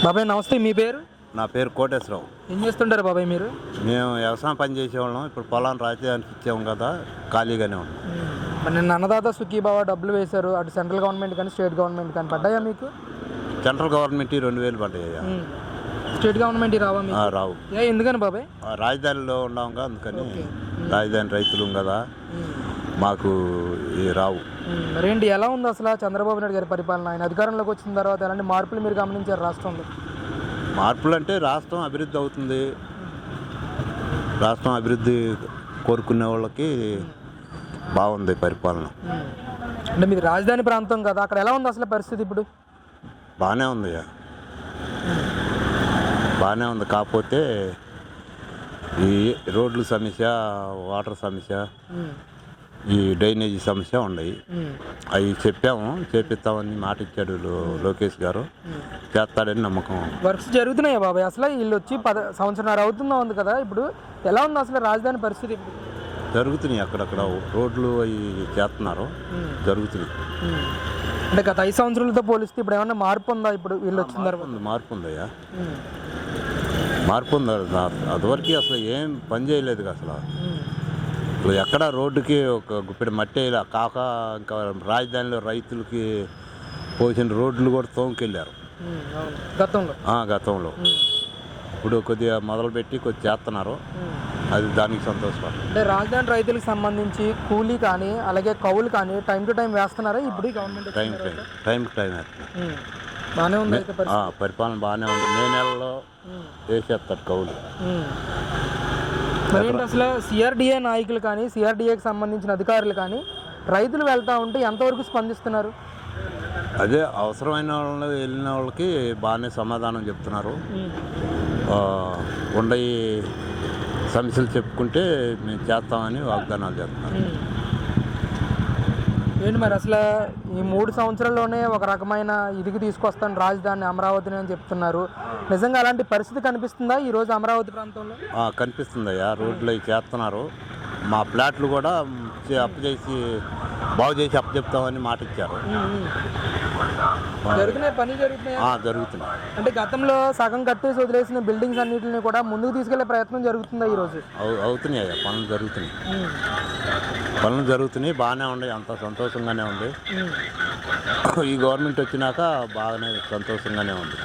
బాబాయ్ నమస్తే, మీ పేరు? నా పేరు కోటేశ్వరరావు. ఏం చేస్తుంటారు బాబాయ్ మీరు? మేము వ్యవసాయం పని చేసేవాళ్ళం. ఇప్పుడు పొలాన్ని రాజధానికి ఇచ్చాము కదా, ఖాళీగానే ఉన్నాం. మరి నిన్న అన్నదాత సుఖీభావ డబ్బులు వేశారు, అటు సెంట్రల్ గవర్నమెంట్ కానీ స్టేట్ గవర్నమెంట్ కానీ పడ్డాయా మీకు? Central government 2000 పడ్డాయ్యా. స్టేట్ గవర్నమెంట్ రావా మీకు? రావు. ఎందుకని బాబాయ్? రాజధానిలో ఉన్నాం కదా, అందుకని రాజధాని రైతులు కదా, మాకు రావు. మరేంటి, ఎలా ఉంది అసలు చంద్రబాబు నాయుడు గారి పరిపాలన? ఆయన అధికారంలోకి వచ్చిన తర్వాత ఎలాంటి మార్పులు మీరు గమనించారు రాష్ట్రంలో? మార్పులు అంటే రాష్ట్రం అభివృద్ధి అవుతుంది. రాష్ట్రం అభివృద్ధి కోరుకునే వాళ్ళకి బాగుంది పరిపాలన. అంటే మీది రాజధాని ప్రాంతం కదా, అక్కడ ఎలా ఉంది అసలు పరిస్థితి ఇప్పుడు? బాగానే ఉంది, బాగానే ఉంది. కాకపోతే ఈ రోడ్ల సమస్య, వాటర్ సమస్య, ఈ డ్రైనేజీ సమస్య ఉన్నాయి. అవి చెప్పాము, చేపిస్తామని మాట ఇచ్చాడు లోకేష్ గారు. చేస్తాడని నమ్మకం. వర్క్స్ జరుగుతున్నాయా బాబాయ్? అసలు వీళ్ళు వచ్చి 10 సంవత్సరాలు అవుతుందా ఉంది కదా, ఇప్పుడు ఎలా ఉంది అసలు రాజధాని పరిస్థితి? జరుగుతున్నాయి, అక్కడక్కడ రోడ్లు అవి చేస్తున్నారు, జరుగుతున్నాయి. అంటే గత 5 సంవత్సరాలతో పోలిస్తే ఇప్పుడు ఏమన్నా మార్పు ఉందా? ఇప్పుడు వీళ్ళు వచ్చిన తర్వాత మార్పు ఉందయ్యా, మార్పు ఉంది. అదివరకు అసలు ఏం పని చేయలేదు అసలు. ఎక్కడ రోడ్డుకి ఒక గుప్పెడు మట్టి కాక, ఇంకా రాజధానిలో రైతులకి పోసిన రోడ్లు కూడా తోముకెళ్ళారు గతంలో. ఇప్పుడు కొద్దిగా మొదలుపెట్టి కొద్దిగా చేస్తున్నారు, అది దానికి సంతోషపడుతుంది. అంటే రాజధాని రైతులకు సంబంధించి కూలీ కానీ అలాగే కౌలు కానీ టైం టు టైం వేస్తున్నారా ఇప్పుడు గవర్నమెంట్? టైం వేస్తున్నారు. బాగానే ఉంది, పరిపాలన బాగానే ఉంది. మే నెలలో వేసేస్తారు కౌలు. మరేంటి అసలు సిఆర్డిఏ నాయకులు కానీ సిఆర్డిఏకి సంబంధించిన అధికారులు కానీ రైతులు వెళ్తూ ఉంటే ఎంతవరకు స్పందిస్తున్నారు? అదే అవసరమైన వాళ్ళు వెళ్ళిన వాళ్ళకి బాగానే సమాధానం చెప్తున్నారు. ఉండయి సమస్యలు చెప్పుకుంటే మేము చేస్తామని వాగ్దానాలు చేస్తున్నారు. ఏంటి మరి అసలు ఈ 3 సంవత్సరాల్లోనే ఒక రకమైన ఇదికి తీసుకొస్తాను రాజధాని అమరావతిని అని చెప్తున్నారు. నిజంగా అలాంటి పరిస్థితి కనిపిస్తుందా ఈరోజు అమరావతి ప్రాంతంలో? కనిపిస్తుందయ్యా, రోడ్లు అవి చేస్తున్నారు. మా ప్లాట్లు కూడా బాగు చేసి అప్పచెప్తామని మాట ఇచ్చారు. పనులు జరుగుతున్నాయి. అంటే గతంలో సగం కట్టేసి వదిలేసిన బిల్డింగ్స్ అన్నింటినీ కూడా ముందుకు తీసుకెళ్లే ప్రయత్నం జరుగుతుందా ఈరోజు? అవుతున్నాయి, పనులు జరుగుతున్నాయి, బాగానే ఉన్నాయి, అంత సంతోషంగానే ఉంది. ఈ గవర్నమెంట్ వచ్చినాక బాగానే సంతోషంగానే ఉంది.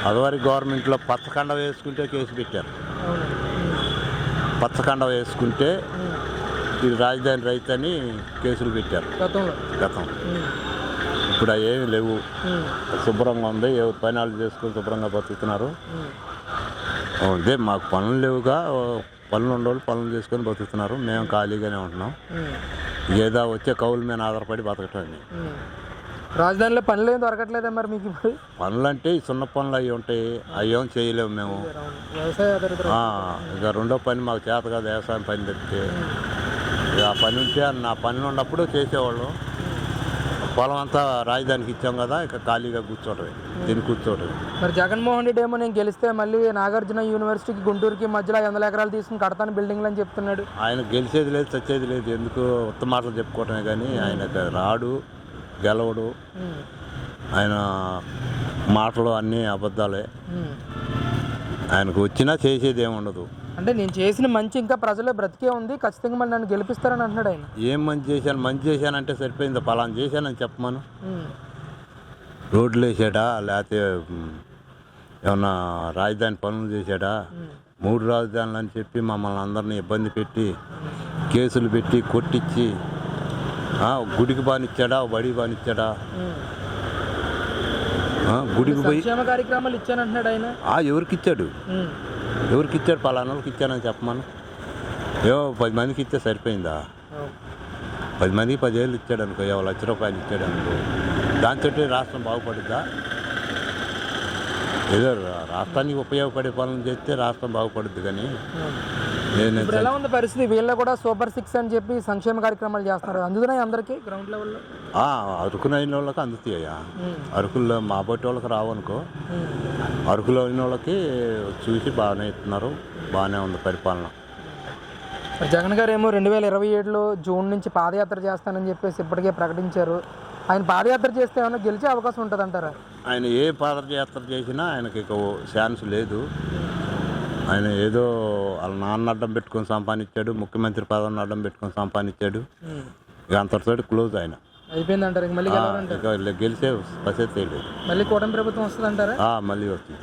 అదివరకు గవర్నమెంట్లో పచ్చకండ వేసుకుంటే కేసు పెట్టారు. పచ్చకండ వేసుకుంటే ఇది రాజధాని రైతు అని కేసులు పెట్టారు గతం. ఇప్పుడు అవి ఏమి లేవు, శుభ్రంగా ఉంది. పనులు చేసుకొని శుభ్రంగా బతుకుతున్నారు. అదే మాకు పనులు లేవుగా, పనులు ఉండేవాళ్ళు పనులు చేసుకొని బతుకుతున్నారు. మేము ఖాళీగానే ఉంటున్నాం. ఏదో వచ్చే కౌలు మీద ఆధారపడి బతకటం. రాజధానిలో పనులు ఏం దొరకట్లేదా మరి మీకు? ఇప్పుడు పనులు అంటే ఈ చిన్న పనులు అవి ఉంటాయి, అవి ఏం చేయలేము మేము. ఇక రెండో పని మాకు చేత కాదు, వ్యవసాయం పని తెప్పితే. ఆ పని ఉంటే నా పనులు ఉన్నప్పుడు చేసేవాళ్ళు. పొలం అంతా రాజధానికి ఇచ్చాం కదా, ఇక ఖాళీగా కూర్చోటం. మరి జగన్మోహన్ రెడ్డి ఏమో నేను గెలిస్తే మళ్ళీ నాగార్జున యూనివర్సిటీకి గుంటూరుకి మధ్యలో 100 ఎకరాలు తీసుకుని కడతాను బిల్డింగ్లు అని చెప్తున్నాడు. ఆయన గెలిచేది లేదు, చచ్చేది లేదు. ఎందుకు ఉత్తమ మాటలు చెప్పుకోవటమే కానీ ఆయన రాడు, గెలవడు. ఆయన మాటలు అన్నీ అబద్ధాలే. ఆయనకు వచ్చినా చేసేది ఏముండదు. అంటే నేను చేసిన మంచి ఇంకా ప్రజలే బ్రతికే ఉంది, ఖచ్చితంగా మళ్ళీ నన్ను గెలిపిస్తారని అంటున్నాడు ఆయన. ఏం మంచి చేశానంటే సరిపోయింది. పలానా చేశానని చెప్పమను. రోడ్లు వేసాడా, లేకపోతే ఏమన్నా రాజధాని పనులు చేశాడా? 3 రాజధానులు అని చెప్పి మమ్మల్ని అందరినీ ఇబ్బంది పెట్టి కేసులు పెట్టి కొట్టించి గుడికి బానిచ్చాడా, బడికి బానిచ్చాడా? గుడికి పోయి కార్యక్రమాలు ఇచ్చానంటున్నాడు ఆయన. ఎవరికి ఇచ్చాడు? పలానా వాళ్ళకి ఇచ్చానని చెప్పమను. 10 మందికి ఇస్తే సరిపోయిందా? 10 మందికి 10 ఏళ్ళు ఇచ్చాడు అనుకో, 1 లక్ష రూపాయలు ఇచ్చాడు అనుకో, దాంతో రాష్ట్రం బాగుపడుద్దా? ఏదో రాష్ట్రానికి ఉపయోగపడే పనులు చేస్తే రాష్ట్రం బాగుపడుద్ది. కానీ ఎలా ఉంది పరిస్థితి? వీళ్ళు కూడా సూపర్ 6 అని చెప్పి సంక్షేమ కార్యక్రమాలు చేస్తున్నారు, అందుకనే అందరికీ గ్రౌండ్ లెవెల్లో. అరకున అయిన వాళ్ళకి అందుతాయ్యా. అరకుల్లో మా బట్టి వాళ్ళకి రావనుకో, అరకులో అయిన వాళ్ళకి చూసి బాగానే ఇస్తున్నారు. బాగానే ఉంది పరిపాలన. జగన్ గారు ఏమో 2027లో జూన్ నుంచి పాదయాత్ర చేస్తానని చెప్పేసి ఇప్పటికే ప్రకటించారు. ఆయన పాదయాత్ర చేస్తే ఏమైనా గెలిచే అవకాశం ఉంటుందంటారా? ఆయన ఏ పాదయాత్ర చేసినా ఆయనకి ఇక ఛాన్స్ లేదు. ఆయన ఏదో వాళ్ళ నాన్న అడ్డం పెట్టుకొని సంపాదించాడు, ముఖ్యమంత్రి పదవిని అడ్డం పెట్టుకొని సంపాదించాడు. ఇక అంతటితో క్లోజ్ ఆయన. అయిపోయింది అంటారు, మళ్ళీ గెలవాలంటారు. ఇక గెలిచే ప్రసక్తే లేదు. మళ్ళీ కూటమి ప్రభుత్వం వస్తుంది అంటారా? మళ్ళీ వస్తుంది.